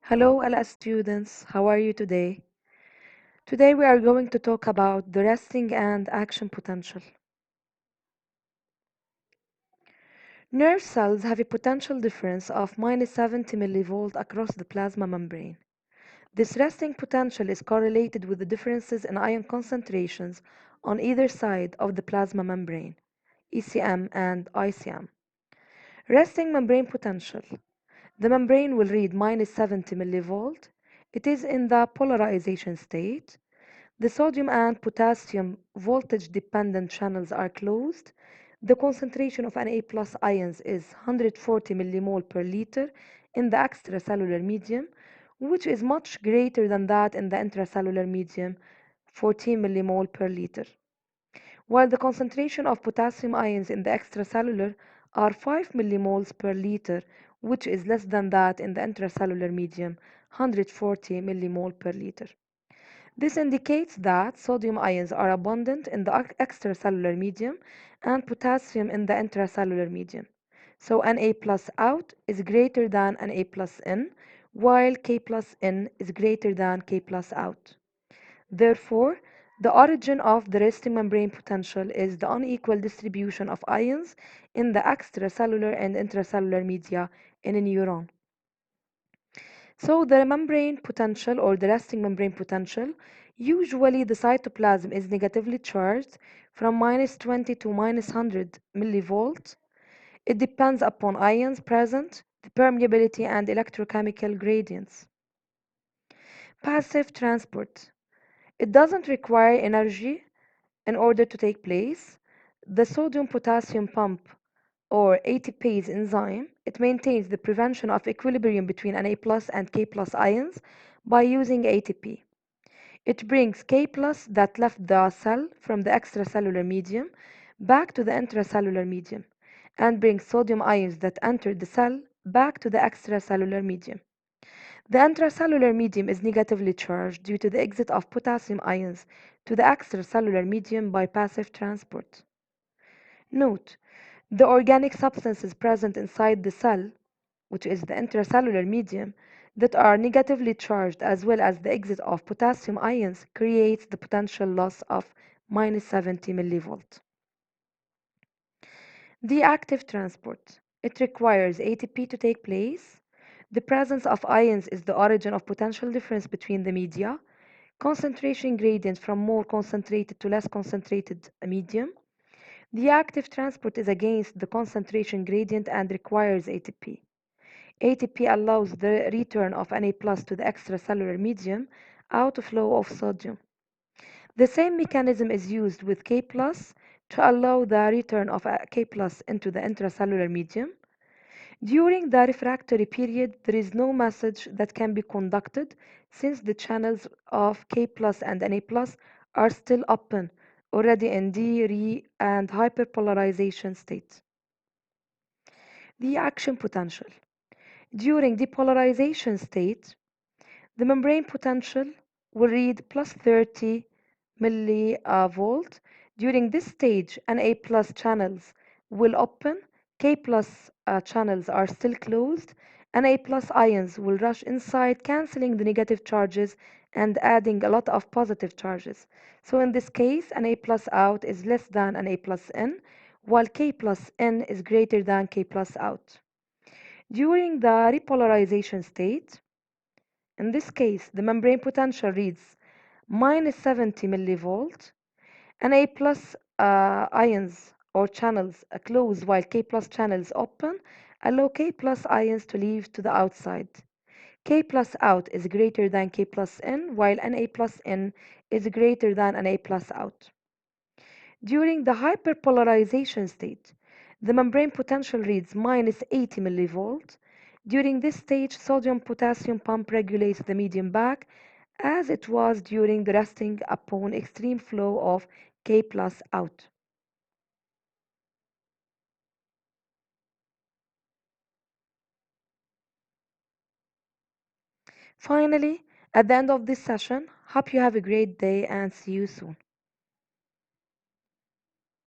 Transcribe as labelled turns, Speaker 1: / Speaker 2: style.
Speaker 1: Hello, LS students. How are you today? Today we are going to talk about the resting and action potential. Nerve cells have a potential difference of minus 70 millivolt across the plasma membrane. This resting potential is correlated with the differences in ion concentrations on either side of the plasma membrane, ECM and ICM. Resting membrane potential. The membrane will read minus 70 millivolt. It is in the polarization state. The sodium and potassium voltage-dependent channels are closed. The concentration of Na plus ions is 140 millimole per liter in the extracellular medium, which is much greater than that in the intracellular medium, 14 millimole per liter. While the concentration of potassium ions in the extracellular are 5 millimoles per liter, which is less than that in the intracellular medium, 140 millimole per liter. This indicates that sodium ions are abundant in the extracellular medium and potassium in the intracellular medium. So Na plus out is greater than Na plus in, while K plus in is greater than K plus out. Therefore, the origin of the resting membrane potential is the unequal distribution of ions in the extracellular and intracellular media in a neuron. So the membrane potential or the resting membrane potential, usually the cytoplasm is negatively charged from minus 20 to minus 100 millivolts. It depends upon ions present, the permeability and electrochemical gradients. Passive transport. It doesn't require energy in order to take place. The sodium potassium pump or ATPase enzyme, it maintains the prevention of equilibrium between Na plus and K plus ions by using ATP. It brings K plus that left the cell from the extracellular medium back to the intracellular medium and brings sodium ions that entered the cell back to the extracellular medium. The intracellular medium is negatively charged due to the exit of potassium ions to the extracellular medium by passive transport. Note, the organic substances present inside the cell, which is the intracellular medium, that are negatively charged as well as the exit of potassium ions creates the potential loss of minus 70 millivolt. The active transport. It requires ATP to take place. The presence of ions is the origin of potential difference between the media. Concentration gradient from more concentrated to less concentrated medium. The active transport is against the concentration gradient and requires ATP. ATP allows the return of Na plus to the extracellular medium, outflow of sodium. The same mechanism is used with K plus to allow the return of K plus into the intracellular medium. During the refractory period, there is no message that can be conducted since the channels of K plus and Na plus are still open, already in D, Re, and hyperpolarization state. The action potential. During depolarization state, the membrane potential will read plus 30 millivolt. During this stage, Na plus channels will open, K plus channels are still closed, Na plus ions will rush inside, canceling the negative charges and adding a lot of positive charges. So in this case, Na plus out is less than Na plus in, while K plus in is greater than K plus out. During the repolarization state, in this case, the membrane potential reads minus 70 millivolt. Na plus ions or channels close while K plus channels open, allow K plus ions to leave to the outside. K plus out is greater than K plus in, while Na plus in is greater than Na plus out. During the hyperpolarization state, the membrane potential reads minus 80 millivolt. During this stage, sodium-potassium pump regulates the medium back as it was during the resting upon extreme flow of K plus out. Finally, at the end of this session, hope you have a great day and see you soon.